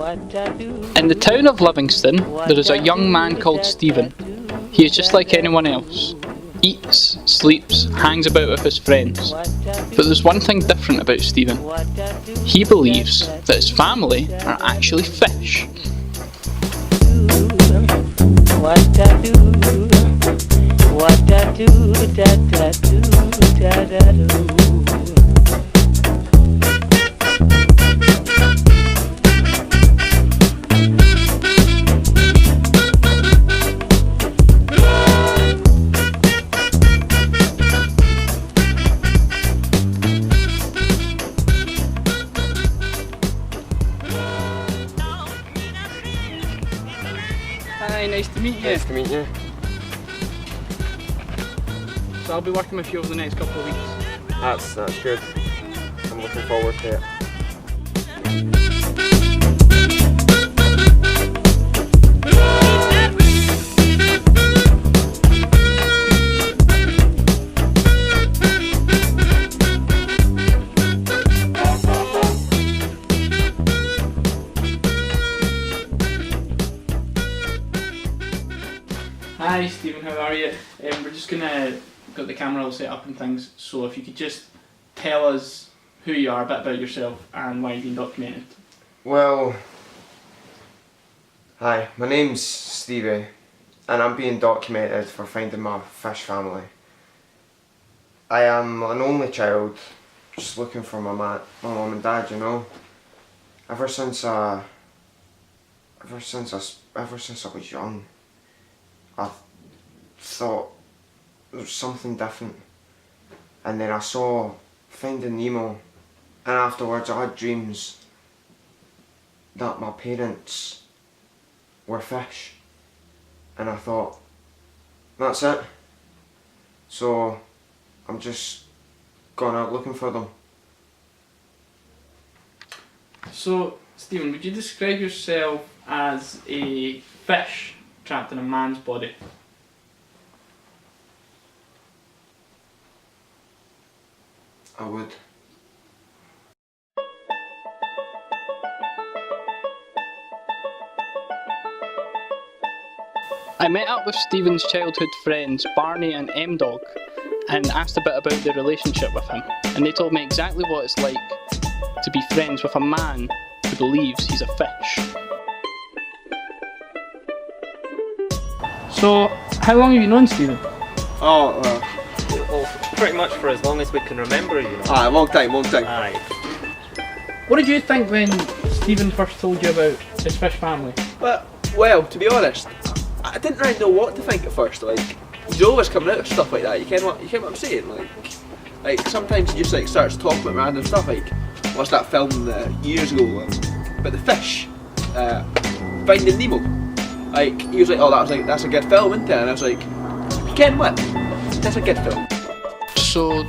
In the town of Livingston, there is a young man called Stephen. He is just like anyone else. Eats, sleeps, hangs about with his friends. But there's one thing different about Stephen. He believes that his family are actually fish. Hi, nice to meet you. Nice to meet you. So I'll be working with you over the next couple of weeks. That's good. I'm looking forward to it. Hi Stephen, how are you? We're just gonna got the camera all set up and things, so if you could just tell us who you are, a bit about yourself and why you've been documented. Well, hi, my name's Stevie and I'm being documented for finding my fish family. I am an only child, just looking for my mum and dad, you know. Ever since I was young, I thought there was something different, and then I saw Finding Nemo, and afterwards I had dreams that my parents were fish, and I thought, that's it, so I'm just going out looking for them. So Stephen, would you describe yourself as a fish trapped in a man's body? I would. I met up with Stephen's childhood friends Barney and M-Dog and asked a bit about their relationship with him, and they told me exactly what it's like to be friends with a man who believes he's a fish. So, how long have you known Stephen? Oh, well, pretty much for as long as we can remember, you know. Aye, long time. Aye. What did you think when Stephen first told you about his fish family? Well, to be honest, I didn't really know what to think at first. Like, he's always coming out with stuff like that. You get what I'm saying? Like sometimes he just like starts talking about random stuff. Like, what's that film years ago about the fish, Finding Nemo? Like, he was like, oh, that's a good film, isn't it? And I was like, you can what? That's a good film. So,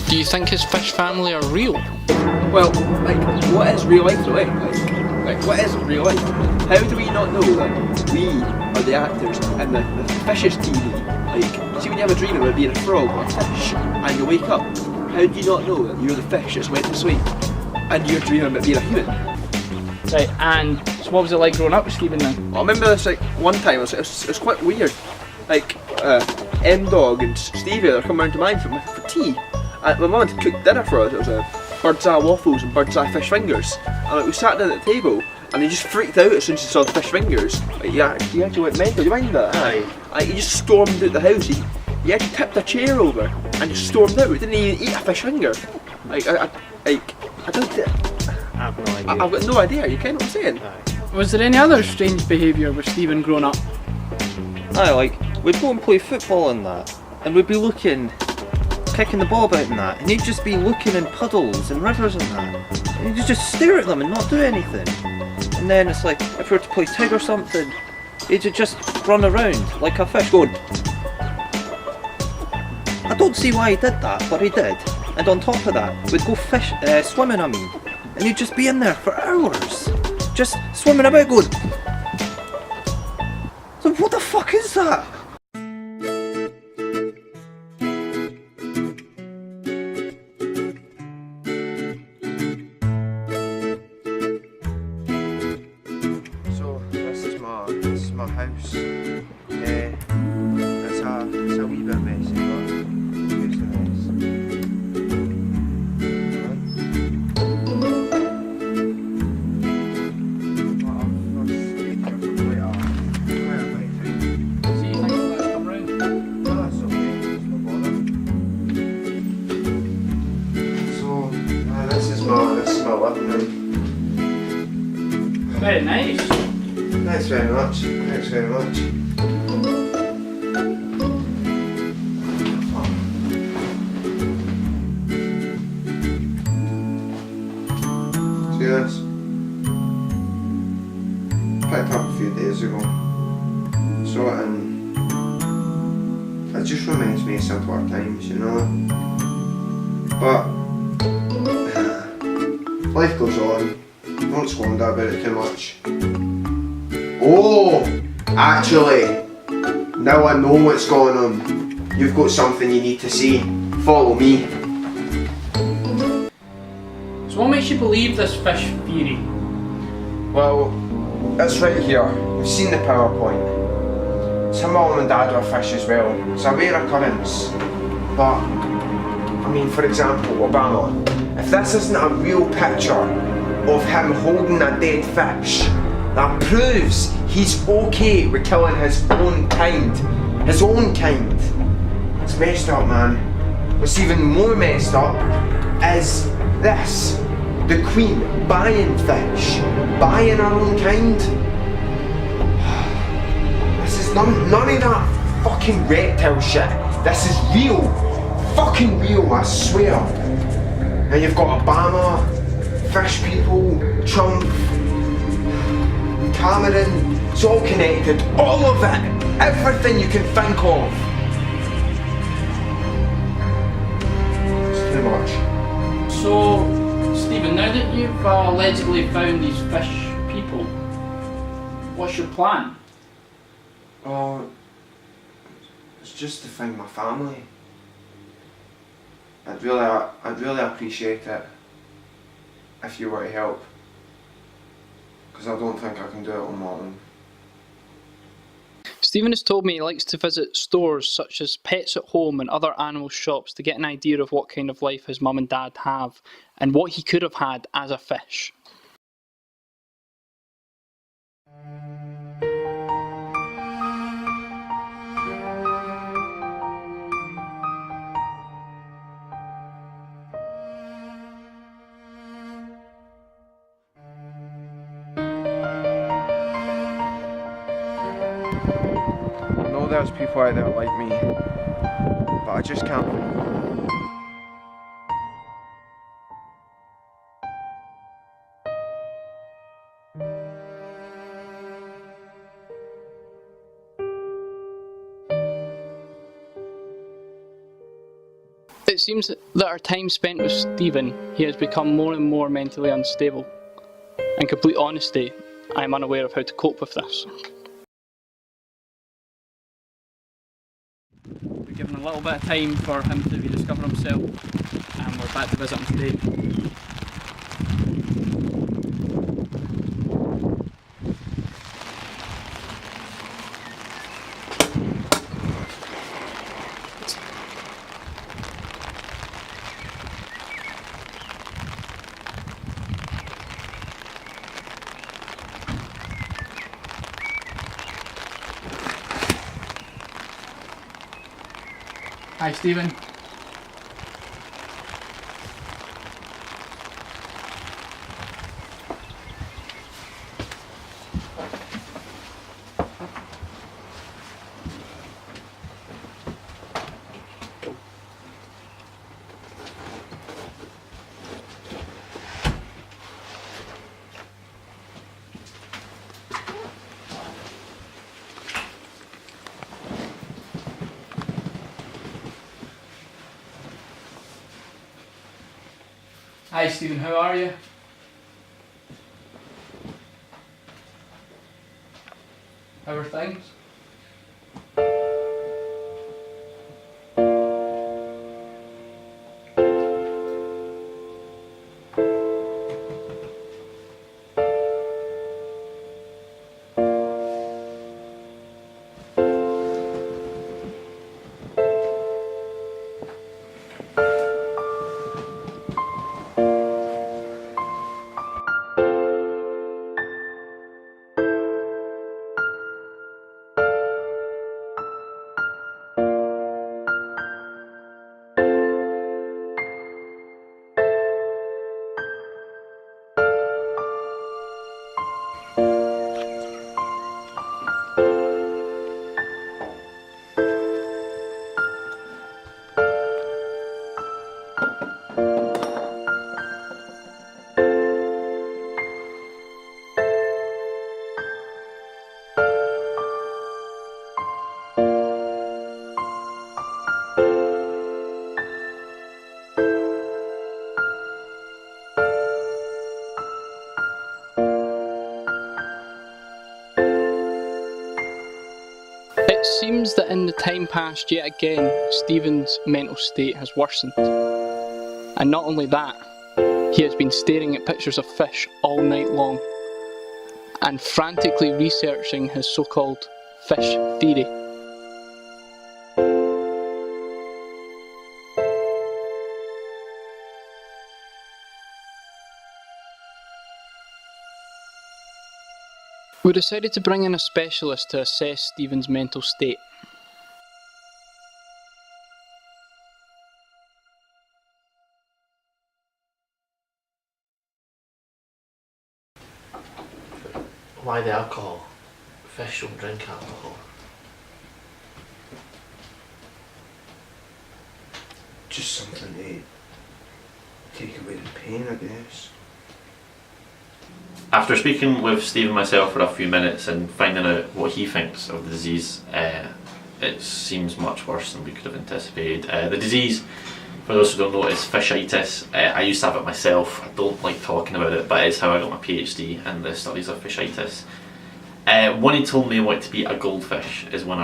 do you think his fish family are real? Well, like, what is real life though? Like, what is real life? How do we not know that we are the actors in the fish's TV? Like, see when you have a dream about being a frog or a fish, and you wake up, how do you not know that you're the fish that's went to sleep, and you're dreaming about being a human? Right, and so what was it like growing up with Stephen then? Well, I remember this like one time, it was quite weird. Like, M-Dog and Stevie, they're coming round to mine for tea. And my mum had cooked dinner for us. It was bird's eye waffles and bird's eye fish fingers. And like, we sat down at the table, and he just freaked out as soon as he saw the fish fingers. Like, he actually went mental. Do you mind that? Aye. He just stormed out the house. He actually tipped a chair over and just stormed out. He didn't even eat a fish finger. Like, I don't. I have no idea. I've got no idea. You kind of what I'm saying? Aye. Was there any other strange behaviour with Stephen growing up? Aye, like, we'd go and play football and that, and we'd be looking, kicking the ball about and that, and he'd just be looking in puddles and rivers and that, and he'd just stare at them and not do anything. And then it's like, if we were to play tag or something, he'd just run around like a fish going. I don't see why he did that, but he did. And on top of that, we'd go swimming, and he'd just be in there for hours, just swimming about going. So what the fuck is that? house. It's a wee bit messy, but it's the best. See, you think let's come round? No, it's okay. It's no bother. So, this is my living room. Very nice. Thanks very much. Thanks very much. See this? Picked up a few days ago. Saw it and it just reminds me of simpler times, you know? But life goes on. Don't squander about it too much. Oh! Actually, now I know what's going on. You've got something you need to see. Follow me. So what makes you believe this fish theory? Well, it's right here. You've seen the PowerPoint. Some mum and dad are fish as well. It's a rare occurrence. But, I mean, for example, Obama. If this isn't a real picture of him holding a dead fish, that proves he's okay with killing his own kind. His own kind. It's messed up, man. What's even more messed up is this. The Queen buying fish. Buying her own kind. This is none of that fucking reptile shit. This is real. Fucking real, I swear. And you've got Obama, fish people, Trump, Cameron, it's all connected, all of it, everything you can think of. It's too much. So, Stephen, now that you've allegedly found these fish people, what's your plan? Oh, it's just to find my family. I'd really appreciate it if you were to help. Because I don't think I can do it on my own. Stephen has told me he likes to visit stores such as Pets at Home and other animal shops to get an idea of what kind of life his mum and dad have and what he could have had as a fish. I know there's people out there like me, but I just can't. It seems that our time spent with Stephen, he has become more and more mentally unstable. In complete honesty, I am unaware of how to cope with this. We've given a little bit of time for him to rediscover himself, and we're back to visit him today. Hi Stephen. Hi Stephen, how are you? How are things? seems that in the time past yet again, Stephen's mental state has worsened. And not only that, he has been staring at pictures of fish all night long and frantically researching his so-called fish theory. We decided to bring in a specialist to assess Stephen's mental state. Why the alcohol? Fish don't drink alcohol. Just something to take away the pain, I guess. After speaking with Steve and myself for a few minutes and finding out what he thinks of the disease, it seems much worse than we could have anticipated. The disease, for those who don't know, is fishitis. I used to have it myself. I don't like talking about it, but it's how I got my PhD in the studies of fishitis. When he told me I wanted to be a goldfish is when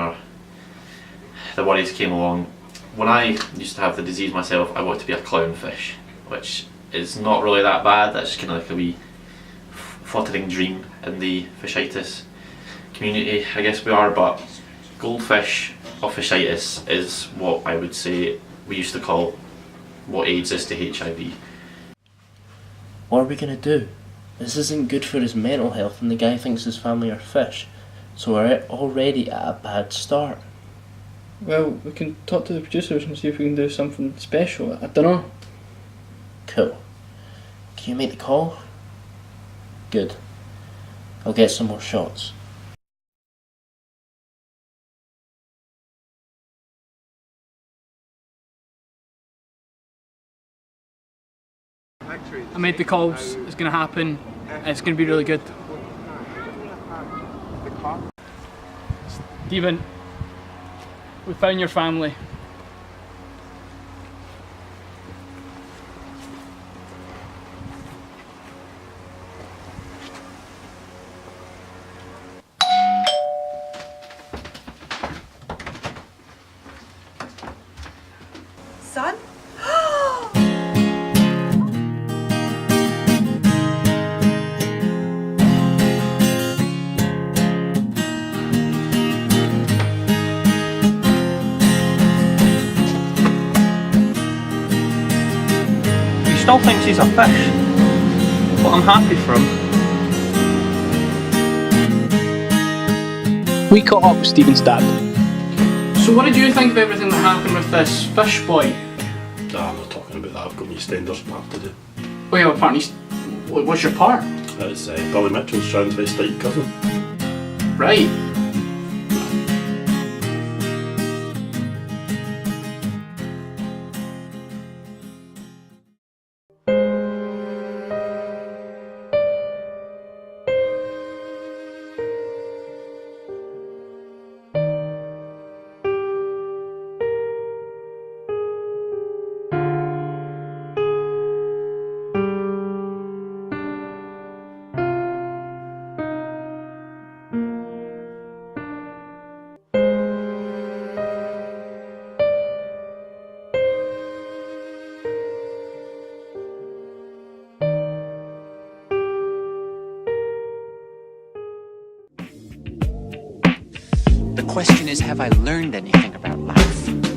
the worries came along. When I used to have the disease myself, I wanted to be a clownfish, which is not really that bad. That's just kind of like a wee fluttering dream in the fishitis community, I guess we are, but goldfish or fishitis is what I would say we used to call what AIDS is to HIV. What are we going to do? This isn't good for his mental health and the guy thinks his family are fish, so we're already at a bad start. Well, we can talk to the producers and see if we can do something special. I don't know. Cool. Can you make the call? Good. I'll get some more shots. I made the calls, it's going to happen, and it's going to be really good. Stephen, we found your family. Son? He still thinks he's a fish, but I'm happy for him. We caught up with Stephen's dad. So what did you think of everything that happened with this FISHBOY? Nah, I'm not talking about that. I've got my standards part to do. Oh yeah, apparently, what's your part? It's Billy Mitchell's transvestite cousin. Right. The question is, have I learned anything about life?